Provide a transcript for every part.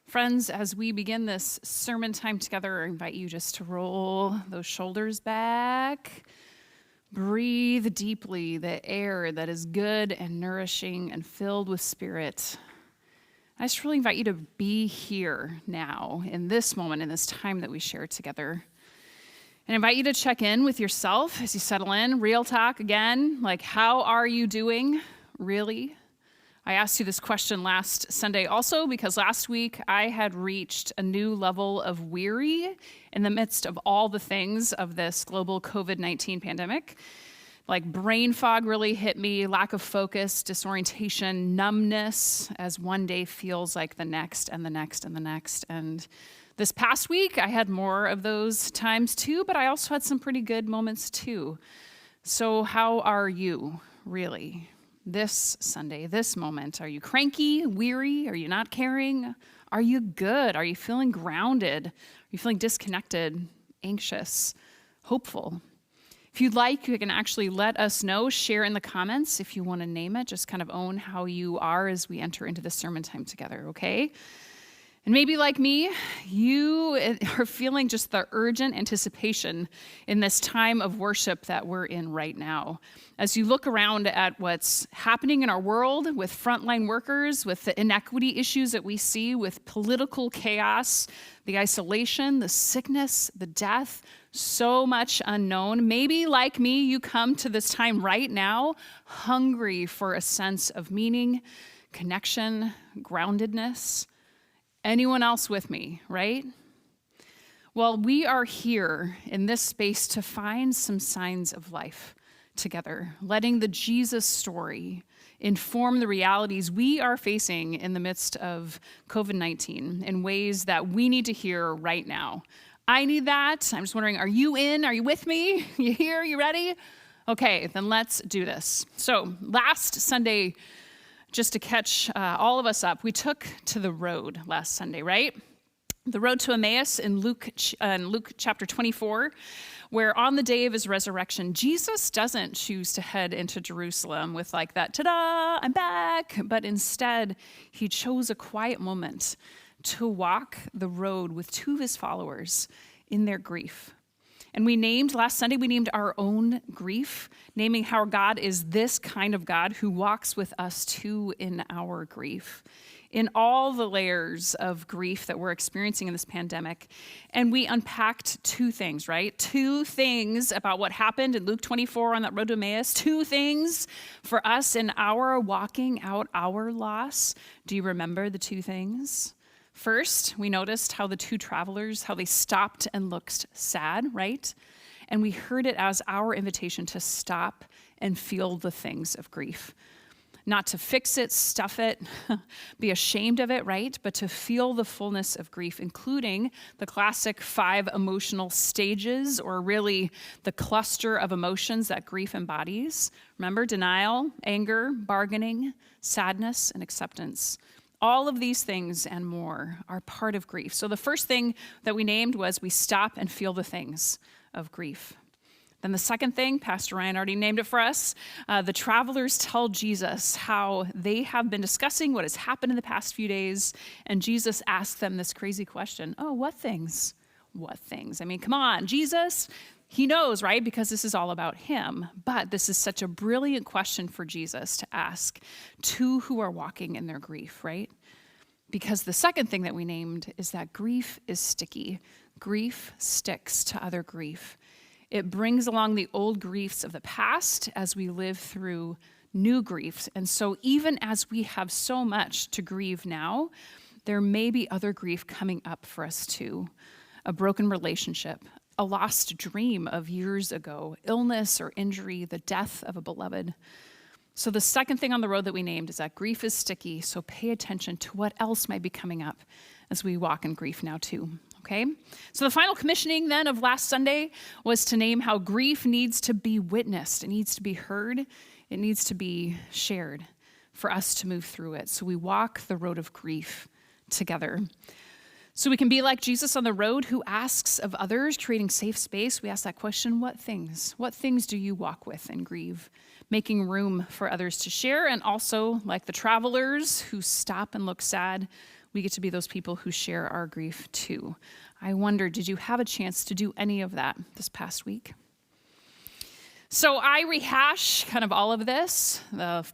Friends, as we begin this sermon time together, I invite you just to roll those shoulders back. Breathe deeply the air that is good and nourishing and filled with spirit. I just really invite you to be here now, in this moment, in this time that we share together. And I invite you to check in with yourself as you settle in. Real talk again, like how are you doing, really? I asked you this question last Sunday also because last week I had reached a new level of weary in the midst of all the things of this global COVID-19 pandemic. Like brain fog really hit me, lack of focus, disorientation, numbness, as one day feels like the next and the next and the next. And this past week I had more of those times too, but I also had some pretty good moments too. So how are you, really? This Sunday, this moment, are you cranky, weary? Are you not caring? Are you good? Are you feeling grounded? Are you feeling disconnected, anxious, hopeful? If you'd like, you can actually let us know, share in the comments if you want to name it, just kind of own how you are as we enter into the sermon time together, okay? And maybe like me, you are feeling just the urgent anticipation in this time of worship that we're in right now. As you look around at what's happening in our world with frontline workers, with the inequity issues that we see, with political chaos, the isolation, the sickness, the death, so much unknown. Maybe like me, you come to this time right now hungry for a sense of meaning, connection, groundedness. Anyone else with me, right? Well, we are here in this space to find some signs of life together, letting the Jesus story inform the realities we are facing in the midst of COVID-19 in ways that we need to hear right now. I need that. I'm just wondering, are you in? Are you with me? You here? You ready? Okay, then let's do this. So last Sunday, just to catch all of us up, we took to the road last Sunday, right? The road to Emmaus in Luke chapter 24, where on the day of his resurrection, Jesus doesn't choose to head into Jerusalem with like that, ta-da, I'm back, but instead he chose a quiet moment to walk the road with two of his followers in their grief. And last Sunday, we named our own grief, naming how God is this kind of God who walks with us too in our grief, in all the layers of grief that we're experiencing in this pandemic. And we unpacked two things, right? Two things about what happened in Luke 24 on that road to Emmaus, two things for us in our walking out our loss. Do you remember the two things? First, we noticed how the two travelers, how they stopped and looked sad, right? And we heard it as our invitation to stop and feel the things of grief. Not to fix it, stuff it, be ashamed of it, right? But to feel the fullness of grief, including the classic 5 emotional stages, or really the cluster of emotions that grief embodies. Remember, denial, anger, bargaining, sadness, and acceptance. All of these things and more are part of grief. So the first thing that we named was we stop and feel the things of grief. Then the second thing, Pastor Ryan already named it for us, the travelers tell Jesus how they have been discussing what has happened in the past few days, and Jesus asks them this crazy question, what things? What things? I mean, come on, Jesus, he knows, right? Because this is all about him. But this is such a brilliant question for Jesus to ask two who are walking in their grief, right? Because the second thing that we named is that grief is sticky. Grief sticks to other grief. It brings along the old griefs of the past as we live through new griefs. And so even as we have so much to grieve now, there may be other grief coming up for us too. A broken relationship, a lost dream of years ago, illness or injury, the death of a beloved. So the second thing on the road that we named is that grief is sticky, so pay attention to what else might be coming up as we walk in grief now too, okay? So the final commissioning then of last Sunday was to name how grief needs to be witnessed. It needs to be heard. It needs to be shared for us to move through it. So we walk the road of grief together. So we can be like Jesus on the road who asks of others, creating safe space. We ask that question, what things? What things do you walk with and grieve? Making room for others to share. And also, like the travelers who stop and look sad, we get to be those people who share our grief too. I wonder, did you have a chance to do any of that this past week? So I rehash kind of all of this,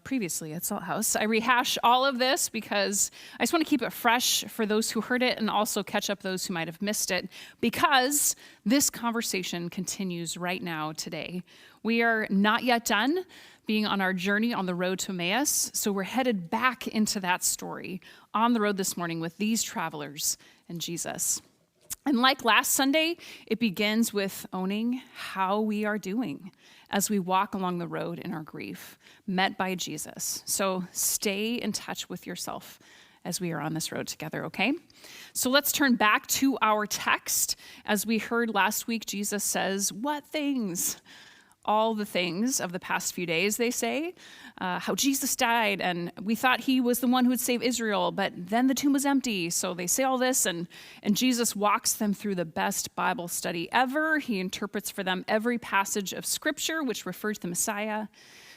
previously at Salt House. I rehash all of this because I just want to keep it fresh for those who heard it and also catch up those who might have missed it, because this conversation continues right now today. We are not yet done being on our journey on the road to Emmaus, so we're headed back into that story on the road this morning with these travelers and Jesus. And like last Sunday, it begins with owning how we are doing as we walk along the road in our grief, met by Jesus. So stay in touch with yourself as we are on this road together, okay? So let's turn back to our text. As we heard last week, Jesus says, what things? All the things of the past few days, they say, how Jesus died, and we thought he was the one who would save Israel, but then the tomb was empty. So they say all this, and Jesus walks them through the best Bible study ever. He interprets for them every passage of Scripture, which refers to the Messiah.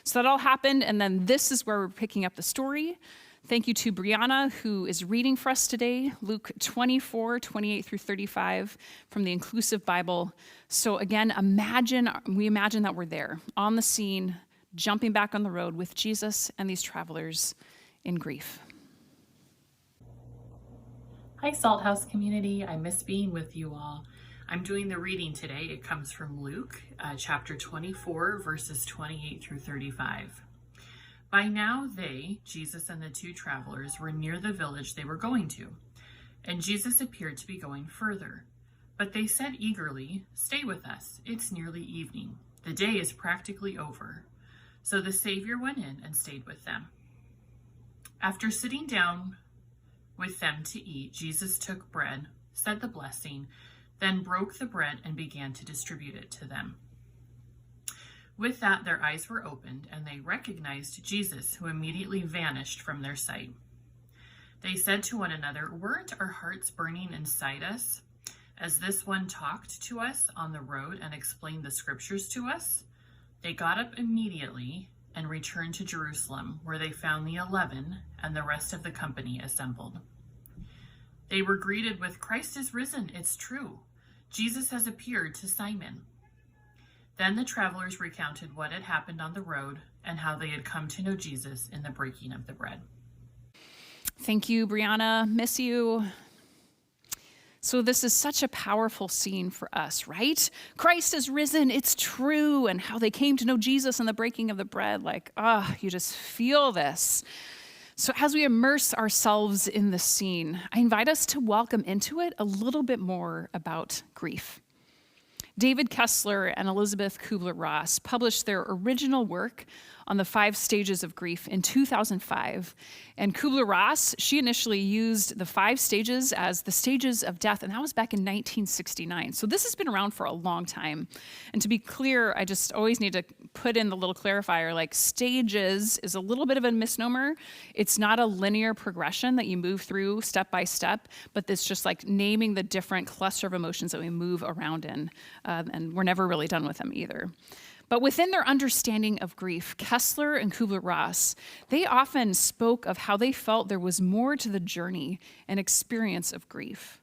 So that all happened, and then this is where we're picking up the story. Thank you to Brianna, who is reading for us today, Luke 24, 28 through 35 from the Inclusive Bible. So again, we imagine that we're there on the scene, jumping back on the road with Jesus and these travelers in grief. Hi, Salt House community. I miss being with you all. I'm doing the reading today. It comes from Luke, chapter 24, verses 28 through 35. By now they, Jesus and the two travelers, were near the village they were going to, and Jesus appeared to be going further. But they said eagerly, "Stay with us. It's nearly evening. The day is practically over." So the Savior went in and stayed with them. After sitting down with them to eat, Jesus took bread, said the blessing, then broke the bread and began to distribute it to them. With that, their eyes were opened, and they recognized Jesus, who immediately vanished from their sight. They said to one another, "Weren't our hearts burning inside us as this one talked to us on the road and explained the Scriptures to us?" They got up immediately and returned to Jerusalem, where they found the 11 and the rest of the company assembled. They were greeted with, "Christ is risen, it's true. Jesus has appeared to Simon." Then the travelers recounted what had happened on the road and how they had come to know Jesus in the breaking of the bread. Thank you, Brianna. Miss you. So this is such a powerful scene for us, right? Christ is risen, it's true, and how they came to know Jesus in the breaking of the bread. You just feel this. So as we immerse ourselves in the scene, I invite us to welcome into it a little bit more about grief. David Kessler and Elizabeth Kubler-Ross published their original work on the 5 stages of grief in 2005. And Kubler-Ross, she initially used the 5 stages as the stages of death, and that was back in 1969. So this has been around for a long time. And to be clear, I just always need to put in the little clarifier, stages is a little bit of a misnomer. It's not a linear progression that you move through step by step, but it's just naming the different cluster of emotions that we move around in. And we're never really done with them either. But within their understanding of grief, Kessler and Kubler-Ross, they often spoke of how they felt there was more to the journey and experience of grief.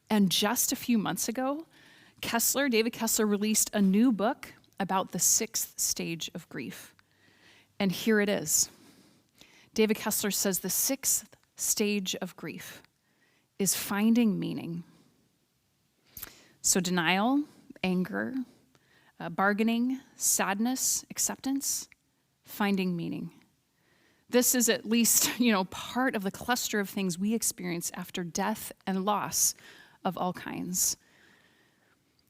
And just a few months ago, David Kessler released a new book about the 6th stage of grief. And here it is. David Kessler says the 6th stage of grief is finding meaning. So denial, anger, bargaining, sadness, acceptance, finding meaning. This is at least, part of the cluster of things we experience after death and loss of all kinds.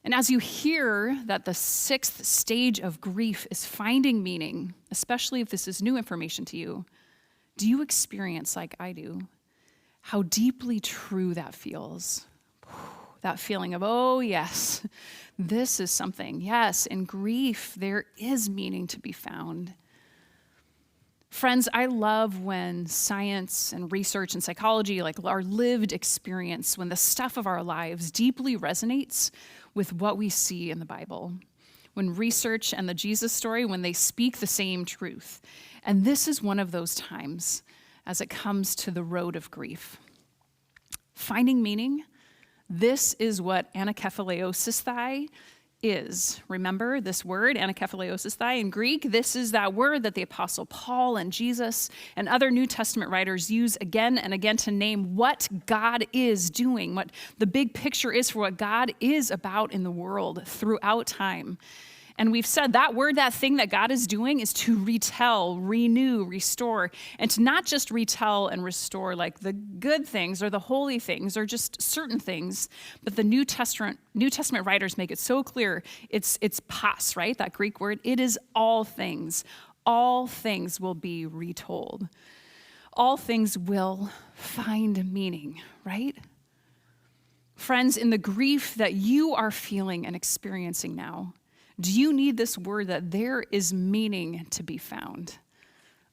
And as you hear that the 6th stage of grief is finding meaning, especially if this is new information to you, do you experience, like I do, how deeply true that feels? That feeling of, oh yes, this is something. Yes, in grief, there is meaning to be found. Friends, I love when science and research and psychology, our lived experience, when the stuff of our lives deeply resonates with what we see in the Bible. When research and the Jesus story, when they speak the same truth. And this is one of those times as it comes to the road of grief. Finding meaning, this is what anakephaleosisthai is. Remember this word, anakephaleosisthai in Greek? This is that word that the Apostle Paul and Jesus and other New Testament writers use again and again to name what God is doing, what the big picture is for what God is about in the world throughout time. And we've said that word, that thing that God is doing is to retell, renew, restore, and to not just retell and restore like the good things or the holy things or just certain things, but the New Testament writers make it so clear. It's pas, right? That Greek word. It is all things. All things will be retold. All things will find meaning, right? Friends, in the grief that you are feeling and experiencing now, do you need this word that there is meaning to be found?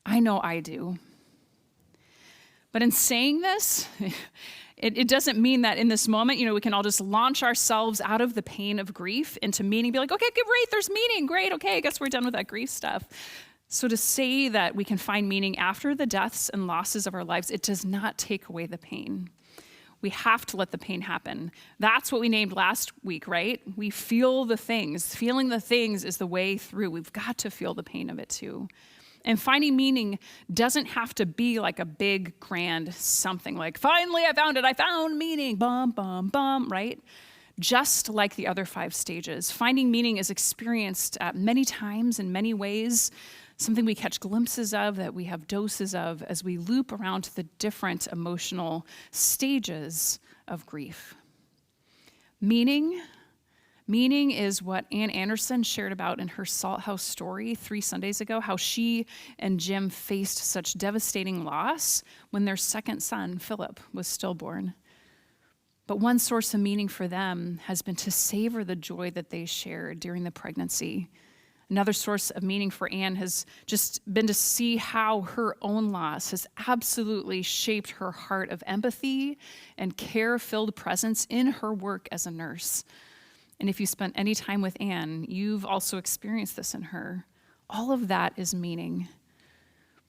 I know I do. But in saying this, it doesn't mean that in this moment, we can all just launch ourselves out of the pain of grief into meaning, be like, okay, great, there's meaning, great, okay, I guess we're done with that grief stuff. So to say that we can find meaning after the deaths and losses of our lives, it does not take away the pain. We have to let the pain happen. That's what we named last week, right? We feel the things. Feeling the things is the way through. We've got to feel the pain of it too. And finding meaning doesn't have to be like a big, grand something like, finally I found it, I found meaning, bum, bum, bum, right? Just like the other 5 stages, finding meaning is experienced many times in many ways, something we catch glimpses of, that we have doses of as we loop around the different emotional stages of grief. Meaning is what Ann Anderson shared about in her Salt House story 3 Sundays ago, how she and Jim faced such devastating loss when their second son, Philip, was stillborn. But one source of meaning for them has been to savor the joy that they shared during the pregnancy. Another source of meaning for Anne has just been to see how her own loss has absolutely shaped her heart of empathy and care-filled presence in her work as a nurse. And if you spent any time with Anne, you've also experienced this in her. All of that is meaning.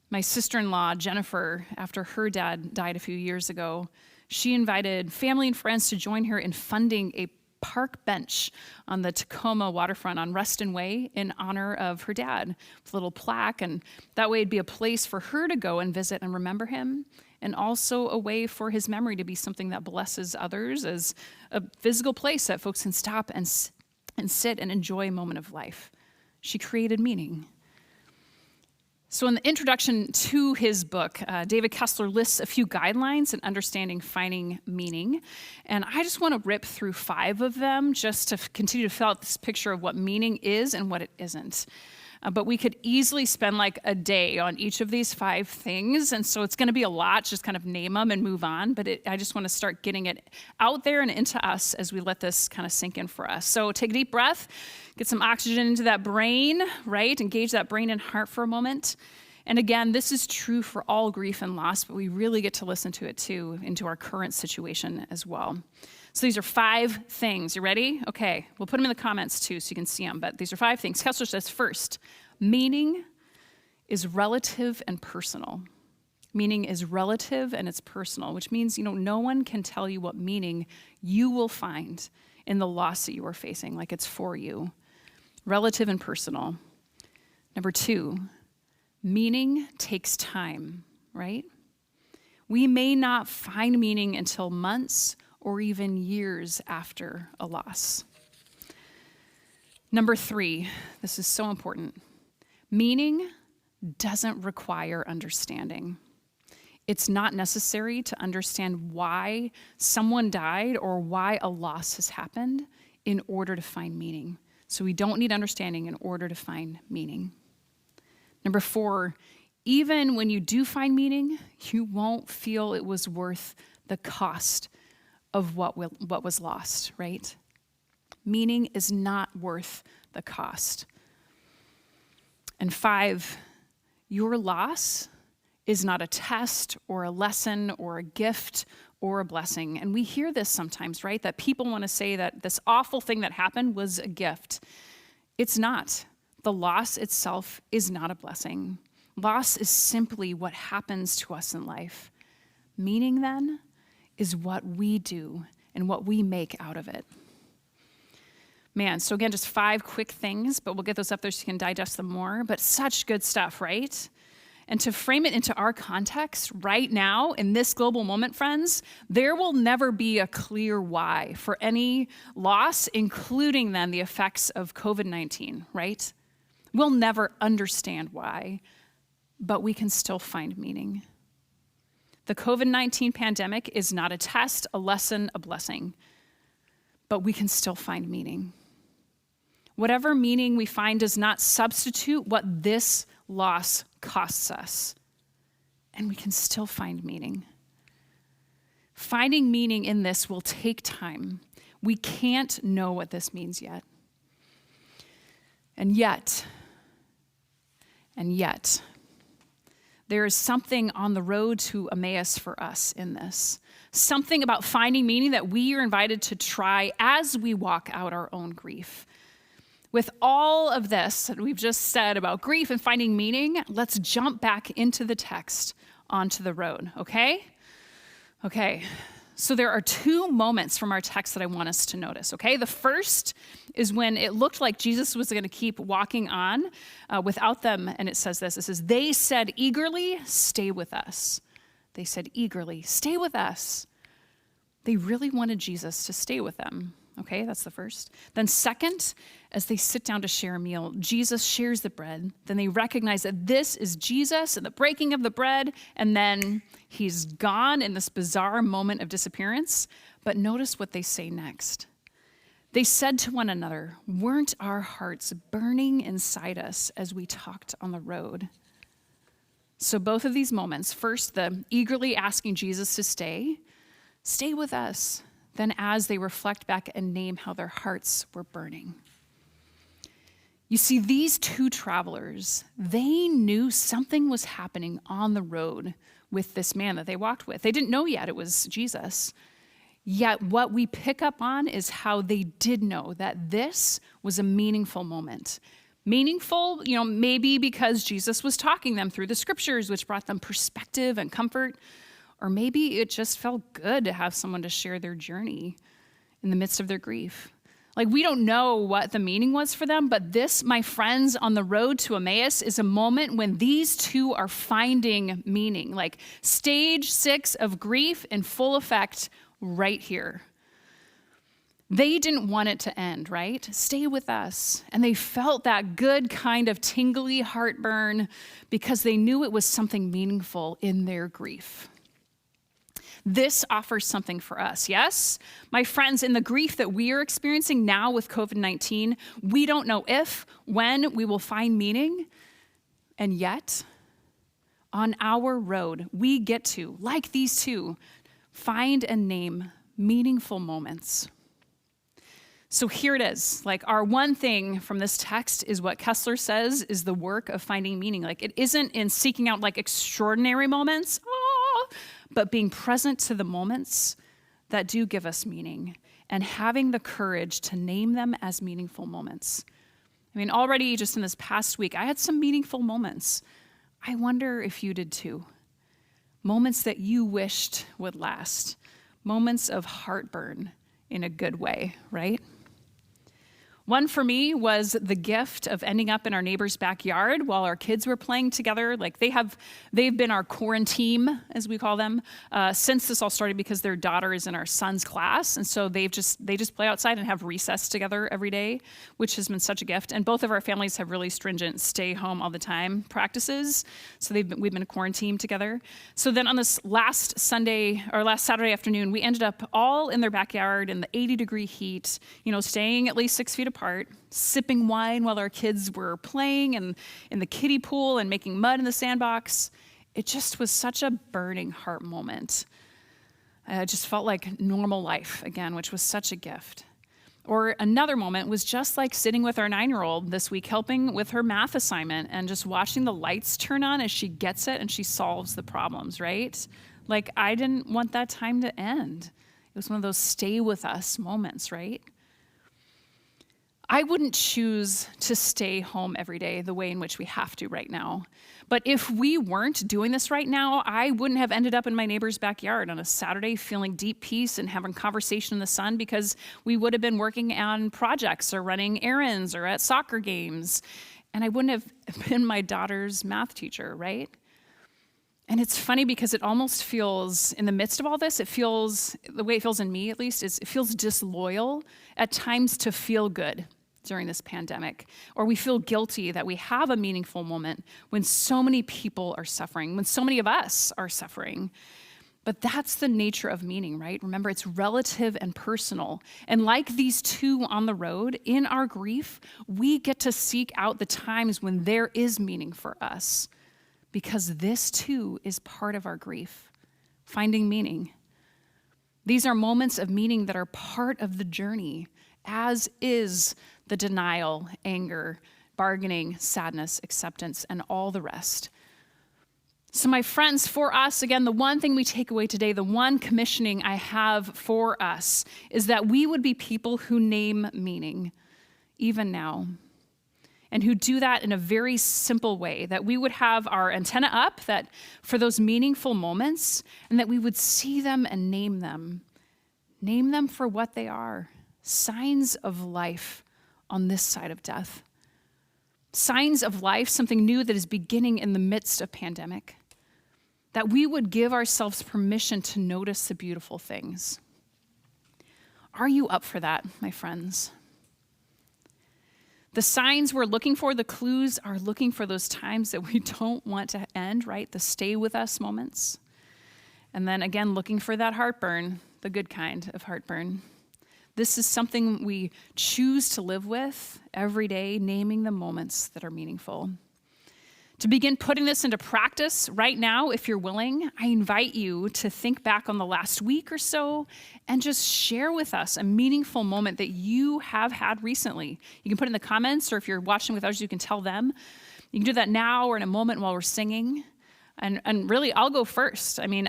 My sister-in-law, Jennifer, after her dad died a few years ago, she invited family and friends to join her in funding a park bench on the Tacoma waterfront on Ruston Way in honor of her dad, with a little plaque, and that way it'd be a place for her to go and visit and remember him, and also a way for his memory to be something that blesses others, as a physical place that folks can stop and sit and enjoy a moment of life. She created meaning. So in the introduction to his book, David Kessler lists a few guidelines in understanding finding meaning. And I just want to rip through 5 of them just to continue to fill out this picture of what meaning is and what it isn't. But we could easily spend like a day on each of these 5 things. And so it's going to be a lot, just kind of name them and move on. But I just want to start getting it out there and into us as we let this kind of sink in for us. So take a deep breath, get some oxygen into that brain, right? Engage that brain and heart for a moment. And again, this is true for all grief and loss, but we really get to listen to it too, into our current situation as well. So these are 5 things. You ready? Okay, we'll put them in the comments too so you can see them, but these are 5 things. Kessler says, first, meaning is relative and personal. Meaning is relative and it's personal, which means, no one can tell you what meaning you will find in the loss that you are facing, like it's for you. Relative and personal. Number 2, meaning takes time, right? We may not find meaning until months or even years after a loss. Number 3, this is so important. Meaning doesn't require understanding. It's not necessary to understand why someone died or why a loss has happened in order to find meaning. So we don't need understanding in order to find meaning. Number 4, even when you do find meaning, you won't feel it was worth the cost of what was lost, right? Meaning is not worth the cost. And 5, your loss is not a test or a lesson or a gift or a blessing. And we hear this sometimes, right? That people want to say that this awful thing that happened was a gift. It's not. The loss itself is not a blessing. Loss is simply what happens to us in life. Meaning then is what we do and what we make out of it. Man, so again, just 5 quick things, but we'll get those up there so you can digest them more. But such good stuff, right? And to frame it into our context right now, in this global moment, friends, there will never be a clear why for any loss, including then the effects of COVID-19, right? We'll never understand why, but we can still find meaning. The COVID-19 pandemic is not a test, a lesson, a blessing, but we can still find meaning. Whatever meaning we find does not substitute what this loss costs us, and we can still find meaning. Finding meaning in this will take time. We can't know what this means yet. And yet, there is something on the road to Emmaus for us in this. Something about finding meaning that we are invited to try as we walk out our own grief. With all of this that we've just said about grief and finding meaning, let's jump back into the text onto the road, okay? Okay, so there are 2 moments from our text that I want us to notice, okay? The first is when it looked like Jesus was going to keep walking on without them, and it says this. It says, they said eagerly, stay with us. They said eagerly, stay with us. They really wanted Jesus to stay with them. Okay, that's the first. Then second, as they sit down to share a meal, Jesus shares the bread. Then they recognize that this is Jesus and the breaking of the bread, and then he's gone in this bizarre moment of disappearance. But notice what they say next. They said to one another, weren't our hearts burning inside us as we talked on the road? So both of these moments, first the eagerly asking Jesus to stay with us. Then as they reflect back and name how their hearts were burning. You see, these 2 travelers, they knew something was happening on the road with this man that they walked with. They didn't know yet it was Jesus. Yet what we pick up on is how they did know that this was a meaningful moment. Meaningful, maybe because Jesus was talking them through the scriptures, which brought them perspective and comfort. Or maybe it just felt good to have someone to share their journey in the midst of their grief. Like, we don't know what the meaning was for them, but this, my friends, on the road to Emmaus is a moment when these 2 are finding meaning. Like stage 6 of grief in full effect right here. They didn't want it to end, right? Stay with us. And they felt that good kind of tingly heartburn because they knew it was something meaningful in their grief. This offers something for us, yes? My friends, in the grief that we are experiencing now with COVID-19, we don't know if, when we will find meaning. And yet, on our road, we get to, like these 2, find and name meaningful moments. So here it is. Like, our one thing from this text is what Kessler says is the work of finding meaning. Like, it isn't in seeking out like extraordinary moments, but being present to the moments that do give us meaning and having the courage to name them as meaningful moments. I mean, already just in this past week, I had some meaningful moments. I wonder if you did too. Moments that you wished would last. Moments of heartburn in a good way, right? One for me was the gift of ending up in our neighbor's backyard while our kids were playing together. Like they've been our quarantine, as we call them, since this all started because their daughter is in our son's class. And so they just play outside and have recess together every day, which has been such a gift. And both of our families have really stringent stay home all the time practices. So we've been a quarantine together. So then on this last Saturday afternoon, we ended up all in their backyard in the 80-degree heat, staying at least 6 feet apart, sipping wine while our kids were playing and in the kiddie pool and making mud in the sandbox. It just was such a burning heart moment. It just felt like normal life again, which was such a gift. Or another moment was just like sitting with our 9-year-old this week, helping with her math assignment and just watching the lights turn on as she gets it and she solves the problems, right? Like, I didn't want that time to end. It was one of those stay with us moments, right? I wouldn't choose to stay home every day the way in which we have to right now. But if we weren't doing this right now, I wouldn't have ended up in my neighbor's backyard on a Saturday feeling deep peace and having conversation in the sun, because we would have been working on projects or running errands or at soccer games. And I wouldn't have been my daughter's math teacher, right? And it's funny because it almost feels, in the midst of all this, it feels, the way it feels in me at least, is it feels disloyal at times to feel good during this pandemic. Or we feel guilty that we have a meaningful moment when so many people are suffering, when so many of us are suffering. But that's the nature of meaning, right? Remember, it's relative and personal. And like these two on the road, in our grief, we get to seek out the times when there is meaning for us, because this too is part of our grief, finding meaning. These are moments of meaning that are part of the journey, as is the denial, anger, bargaining, sadness, acceptance, and all the rest. So my friends, for us, again, the one thing we take away today, the one commissioning I have for us, is that we would be people who name meaning, even now, and who do that in a very simple way, that we would have our antenna up, that for those meaningful moments, and that we would see them and name them for what they are, signs of life on this side of death. Signs of life, something new that is beginning in the midst of pandemic. That we would give ourselves permission to notice the beautiful things. Are you up for that, my friends? The signs we're looking for, the clues are looking for those times that we don't want to end, right? The stay with us moments. And then again, looking for that heartburn, the good kind of heartburn. This is something we choose to live with every day, naming the moments that are meaningful. To begin putting this into practice right now, if you're willing, I invite you to think back on the last week or so and just share with us a meaningful moment that you have had recently. You can put it in the comments, or if you're watching with others, you can tell them. You can do that now or in a moment while we're singing. And really, I'll go first. I mean,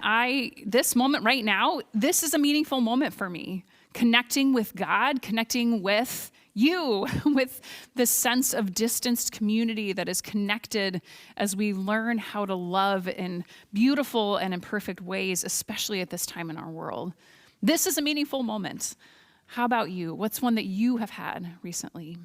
this moment right now, this is a meaningful moment for me. Connecting with God, connecting with you, with this sense of distanced community that is connected as we learn how to love in beautiful and imperfect ways, especially at this time in our world. This is a meaningful moment. How about you? What's one that you have had recently?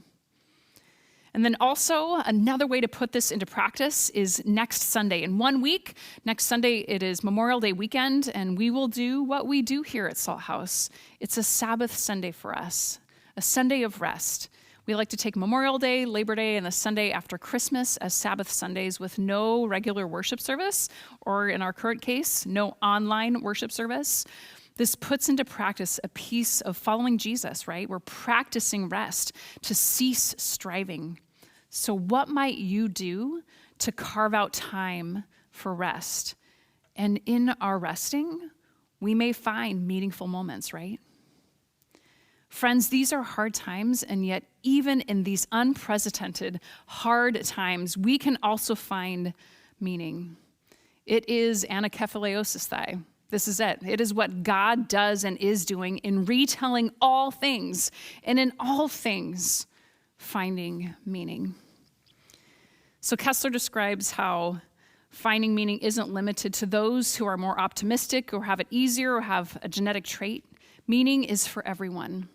And then also, another way to put this into practice is next Sunday. In 1 week, next Sunday, it is Memorial Day weekend, and we will do what we do here at Salt House. It's a Sabbath Sunday for us, a Sunday of rest. We like to take Memorial Day, Labor Day, and the Sunday after Christmas as Sabbath Sundays with no regular worship service, or in our current case, no online worship service. This puts into practice a piece of following Jesus, right? We're practicing rest to cease striving. So what might you do to carve out time for rest? And in our resting, we may find meaningful moments, right? Friends, these are hard times, and yet even in these unprecedented hard times, we can also find meaning. It is anakephileosisthai. This is it. It is what God does and is doing in retelling all things, and in all things, finding meaning. So Kessler describes how finding meaning isn't limited to those who are more optimistic or have it easier or have a genetic trait. Meaning is for everyone.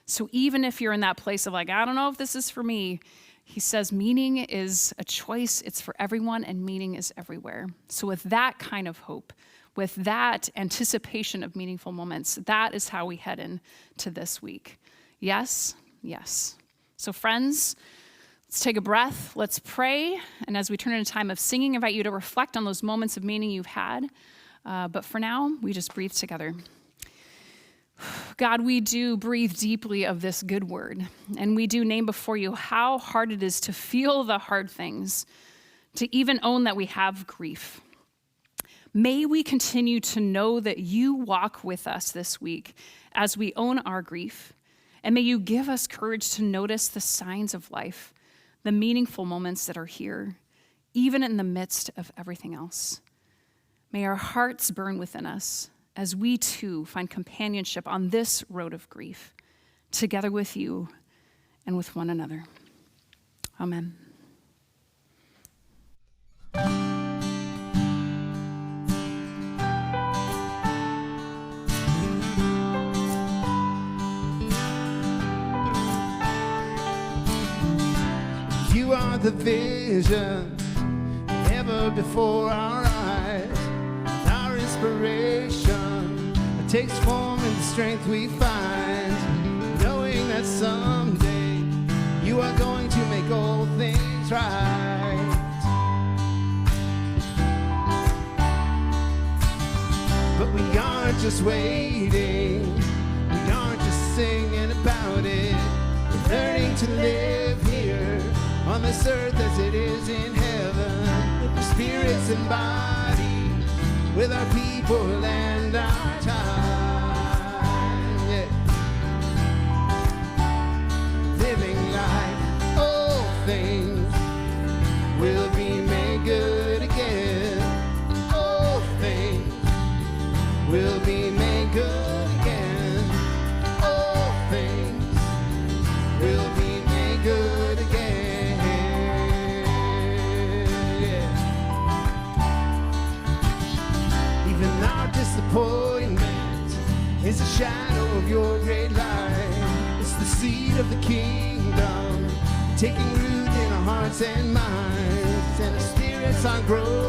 So even if you're in that place of like, I don't know if this is for me, he says meaning is a choice. It's for everyone, and meaning is everywhere. So with that kind of hope, with that anticipation of meaningful moments, that is how we head into this week. Yes, yes. So friends, let's take a breath, let's pray, and as we turn into a time of singing, I invite you to reflect on those moments of meaning you've had. But for now, we just breathe together. God, we do breathe deeply of this good word, and we do name before you how hard it is to feel the hard things, to even own that we have grief. May we continue to know that you walk with us this week as we own our grief, and may you give us courage to notice the signs of life, the meaningful moments that are here, even in the midst of everything else. May our hearts burn within us as we too find companionship on this road of grief, together with you and with one another. Amen. You are the vision ever before our eyes, our inspiration that takes form in the strength we find, knowing that someday you are going to make all things right. But we aren't just waiting, we aren't just singing about it, we're learning to live here on this earth as it is in heaven, with our spirits and bodies, with our people and our time. Yeah. Living life, all things will be made good again. All things will be made good again. All things will be made good again. Disappointment is a shadow of your great light. It's the seed of the kingdom taking root in our hearts and minds, and our spirits are growing.